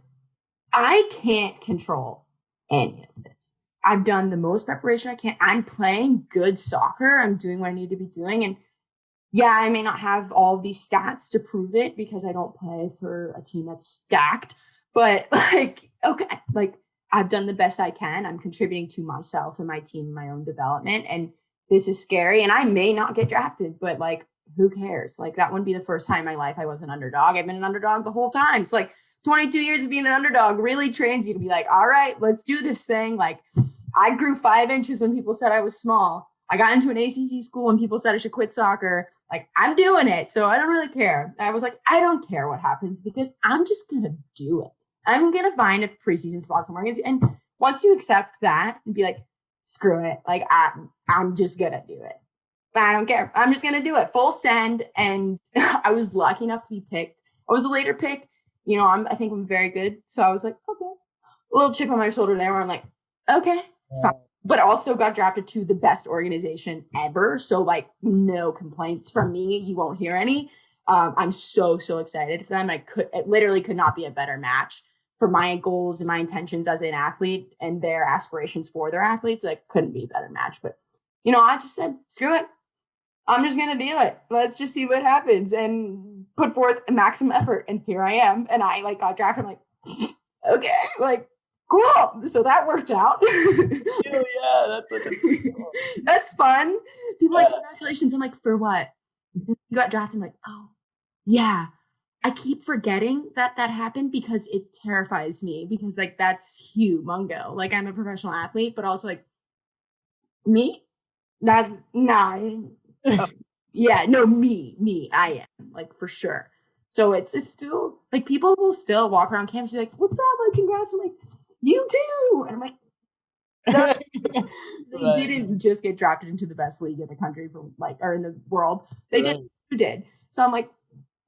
I can't control any of this. I've done the most preparation I can. I'm playing good soccer. I'm doing what I need to be doing. And yeah, I may not have all of these stats to prove it because I don't play for a team that's stacked, but like, okay, like I've done the best I can. I'm contributing to myself and my team, my own development. And this is scary. And I may not get drafted, but like, who cares? Like that wouldn't be the first time in my life I was an underdog. I've been an underdog the whole time. So like 22 years of being an underdog really trains you to be like, all right, let's do this thing. Like I grew 5 inches when people said I was small. I got into an ACC school and people said I should quit soccer. Like I'm doing it. So I don't really care. I was like, I don't care what happens because I'm just going to do it. I'm going to find a preseason spot somewhere. And once you accept that and be like, screw it. Like I'm just going to do it. I don't care. I'm just going to do it full send. And I was lucky enough to be picked. I was a later pick. You know, I think I'm very good. So I was like, okay, a little chip on my shoulder there where I'm like, okay, fine. But also got drafted to the best organization ever. So like no complaints from me. You won't hear any. I'm so excited for them. It literally could not be a better match for my goals and my intentions as an athlete and their aspirations for their athletes. Like couldn't be a better match. But, you know, I just said, screw it. I'm just going to do it. Let's just see what happens and put forth a maximum effort. And here I am. And I like got drafted. I'm like, okay, like, cool. So that worked out. Yeah, that's fun. People like, congratulations. I'm like, for what? You got drafted. I'm like, oh, yeah. I keep forgetting that happened because it terrifies me because like that's humongo. Like I'm a professional athlete, but also like me, that's nah. Oh, yeah, no, me, I am like for sure. So it's still like people will still walk around campus and be like, what's up? Like, congrats. I'm like, you too. And I'm like, no, they didn't just get drafted into the best league in the country for like, or in the world. They did. You did. So I'm like,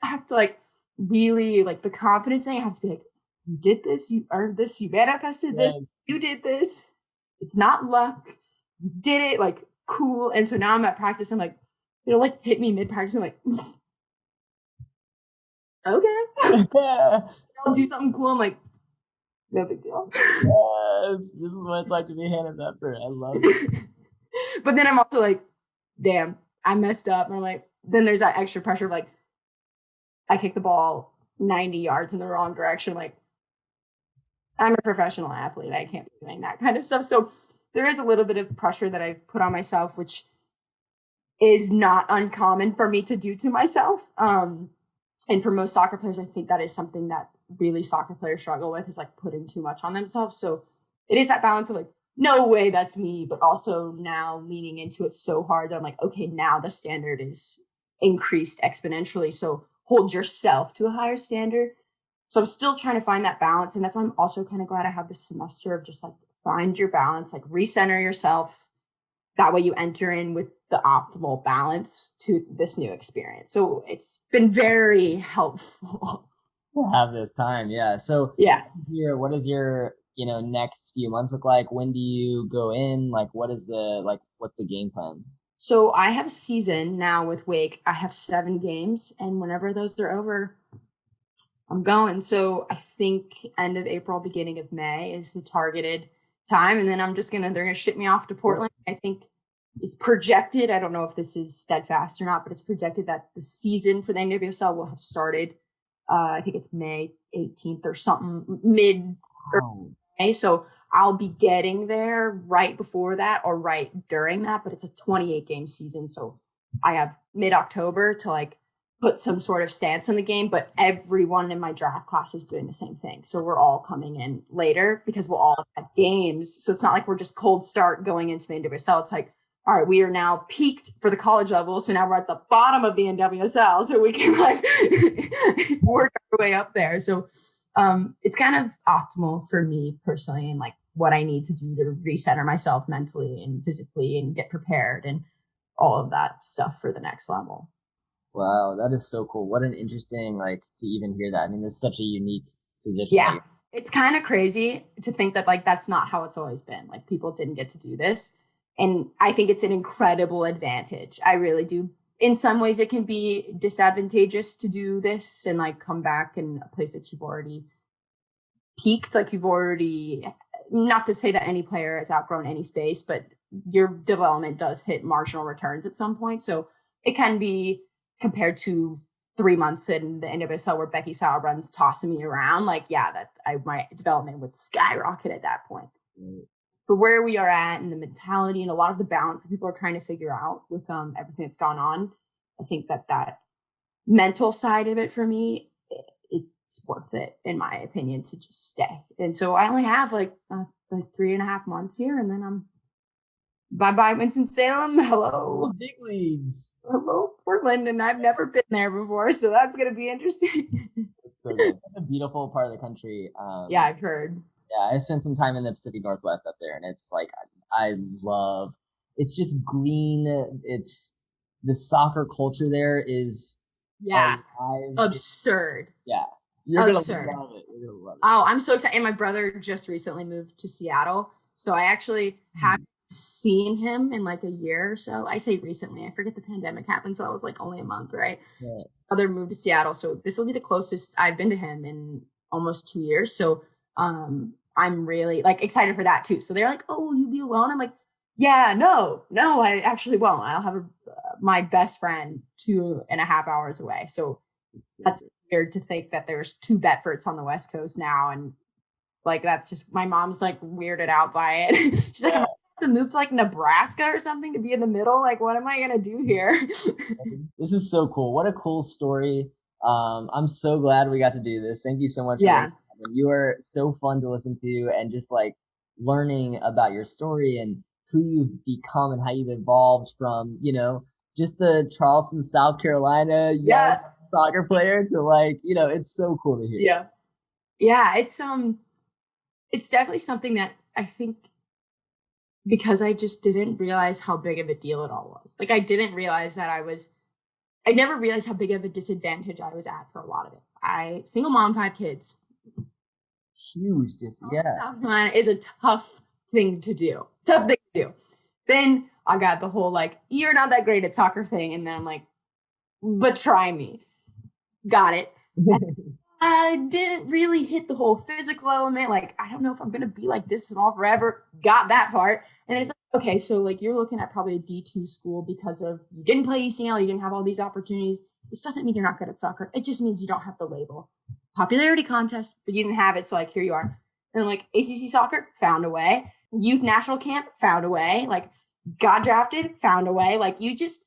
I have to like really like the confidence thing. I have to be like, you did this, you earned this, you manifested this, you did this. It's not luck. You did it. Like, cool. And so now I'm at practice. I'm like, it'll like hit me mid practice. I'm like, okay. I'll do something cool. I'm like, no big deal. Yes, this is what it's like to be Hannah Betfort. I love it. But then I'm also like, damn, I messed up. And I'm like, then there's that extra pressure of like, I kicked the ball 90 yards in the wrong direction. Like, I'm a professional athlete. I can't be doing that kind of stuff. So there is a little bit of pressure that I've put on myself, which is not uncommon for me to do to myself. And for most soccer players, I think that is something that really soccer players struggle with is like putting too much on themselves. So it is that balance of like, no way, that's me, but also now leaning into it so hard that I'm like, okay, now the standard is increased exponentially. So hold yourself to a higher standard. So I'm still trying to find that balance. And that's why I'm also kind of glad I have this semester of just like find your balance, like recenter yourself. That way you enter in with the optimal balance to this new experience. So it's been very helpful. Have this time. Yeah. So yeah. What is your, next few months look like? When do you go in? Like, what's the game plan? So I have a season now with Wake. I have 7 games, and whenever those are over, I'm going. So I think end of April, beginning of May is the targeted time. And then they're going to ship me off to Portland. I think it's projected. I don't know if this is steadfast or not, but it's projected that the season for the NWSL will have started. I think it's May 18th or something, mid May. So I'll be getting there right before that or right during that, but it's a 28 game season. So I have mid-October to like put some sort of stance on the game, but everyone in my draft class is doing the same thing. So we're all coming in later because we'll all have games. So it's not like we're just cold start going into the NWSL. It's like, all right, we are now peaked for the college level. So now we're at the bottom of the NWSL. So we can like work our way up there. So it's kind of optimal for me personally and like what I need to do to recenter myself mentally and physically and get prepared and all of that stuff for the next level. Wow, that is so cool. What an interesting, to even hear that. I mean, it's such a unique position. Yeah, it's kind of crazy to think that, that's not how it's always been. Like, people didn't get to do this. And I think it's an incredible advantage. I really do. In some ways, it can be disadvantageous to do this and, come back in a place that you've already peaked. Like, you've already not to say that any player has outgrown any space, but your development does hit marginal returns at some point. So it can be compared to 3 months in the NWSL where Becky Sauerbrun's tossing me around. Like, yeah, my development would skyrocket at that point. For where we are at and the mentality and a lot of the balance that people are trying to figure out with everything that's gone on, I think that mental side of it for me, it's worth it, in my opinion, to just stay. And so I only have like 3.5 months here, and then I'm bye-bye Winston-Salem. Hello. Big leagues. Hello, Portland. And I've never been there before, so that's going to be interesting. It's so good. It's a beautiful part of the country. Yeah, I've heard. Yeah, I spent some time in the Pacific Northwest up there, and it's like, I love, it's just green. It's, the soccer culture there is absurd. Yeah. You're going to love it. You're going to love it. Oh, I'm so excited. And my brother just recently moved to Seattle. So I actually haven't seen him in like a year or so. I say recently. I forget the pandemic happened. So it was like only a month, right? Yeah. So my brother moved to Seattle. So this will be the closest I've been to him in almost 2 years. So I'm really like excited for that too. So they're like, oh, will you be alone? I'm like, yeah, no, I actually won't. I'll have my best friend 2.5 hours away. So that's weird to think that there's 2 Betforts on the West Coast now. And like, that's just, my mom's like weirded out by it. She's like, I'm gonna have to move to like Nebraska or something to be in the middle. Like, what am I going to do here? This is so cool. What a cool story. I'm so glad we got to do this. Thank you so much. Yeah. You are so fun to listen to, and just like learning about your story and who you've become and how you've evolved from, just the Charleston, South Carolina soccer player to like, it's so cool to hear. Yeah. Yeah. It's definitely something that I think, because I just didn't realize how big of a deal it all was. Like, I didn't realize that I never realized how big of a disadvantage I was at for a lot of it. Single mom, 5 kids. Huge. South Carolina is a tough thing to do. Then I got the whole like, you're not that great at soccer thing. And then I'm like, but try me. Got it. I didn't really hit the whole physical element. Like, I don't know if I'm going to be like this small forever. Got that part. And then it's like, okay, so like you're looking at probably a D2 school because of you didn't play ECL, you didn't have all these opportunities. This doesn't mean you're not good at soccer. It just means you don't have the label. Popularity contest, but you didn't have it. So like, here you are. And like ACC soccer, found a way. Youth national camp, found a way. Like, got drafted, found a way. Like, you just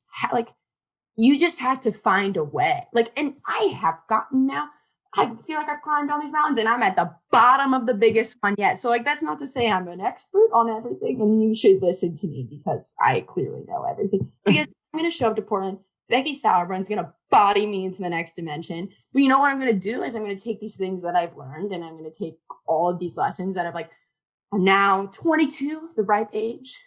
have to find a way. Like, and I have gotten now, I feel like I've climbed all these mountains and I'm at the bottom of the biggest one yet. So like, that's not to say I'm an expert on everything, and you should listen to me because I clearly know everything. Because I'm going to show up to Portland. Becky Sauerbrun's going to body me into the next dimension. But you know what I'm going to do is I'm going to take these things that I've learned, and I'm going to take all of these lessons that I'm now 22, the ripe age.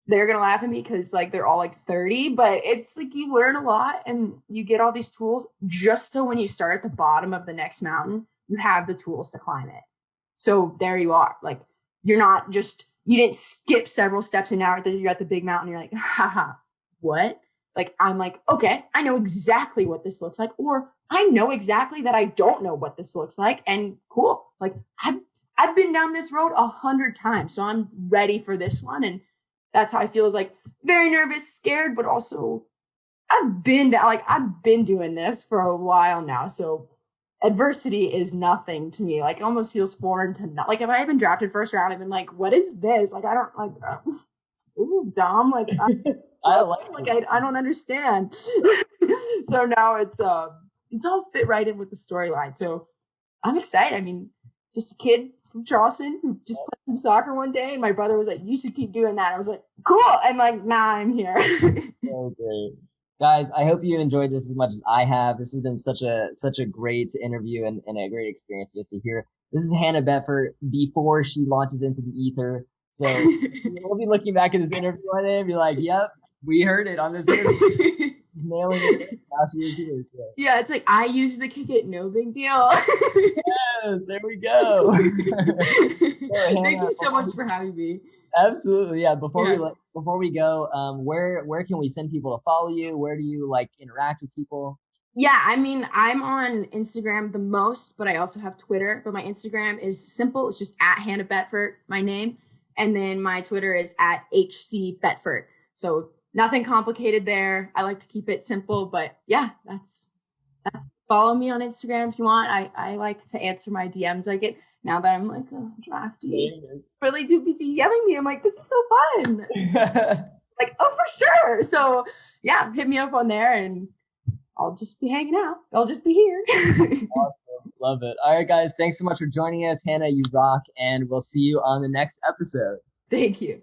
They're going to laugh at me because like they're all like 30, but it's like you learn a lot and you get all these tools just so when you start at the bottom of the next mountain, you have the tools to climb it. So there you are. Like, you didn't skip several steps and now you're at the big mountain. You're like, haha, what? Like, I'm like, okay, I know exactly what this looks like, or I know exactly that I don't know what this looks like, and cool. Like, I've been down this road 100 times, so I'm ready for this one. And that's how I feel, is like very nervous, scared, but also I've been doing this for a while now. So adversity is nothing to me. Like, it almost feels foreign to not, like, if I had been drafted first round, I've been like, what is this? Like, I don't like, this is dumb. Like, I don't understand. So now it's all fit right in with the storyline. So I'm excited. I mean, just a kid from Charleston who just played some soccer one day, and my brother was like, you should keep doing that. I was like, cool. And like, now I'm here. So great. Guys, I hope you enjoyed this as much as I have. This has been such a great interview and a great experience just to hear. This is Hannah Betfort before she launches into the ether. So we'll be looking back at this interview one day and be like, yep, we heard it on this interview. Nailing it. Now she is here. So. Yeah, it's like, I use the Kickit, no big deal. Yes, there we go. Thank you so much for having me. Absolutely. Yeah. Before we go, where can we send people to follow you? Where do you like interact with people? Yeah, I mean, I'm on Instagram the most, but I also have Twitter. But my Instagram is simple. It's just at Hannah Betfort, my name. And then my Twitter is at HC Betfort. So nothing complicated there. I like to keep it simple, but yeah, that's follow me on Instagram if you want. I like to answer my DMs. I get now that I'm like a draftee, really do be DMing me. I'm like, this is so fun. Like, oh, for sure. So yeah, hit me up on there and I'll just be hanging out. I'll just be here. Awesome. Love it. All right, guys. Thanks so much for joining us. Hannah, you rock. And we'll see you on the next episode. Thank you.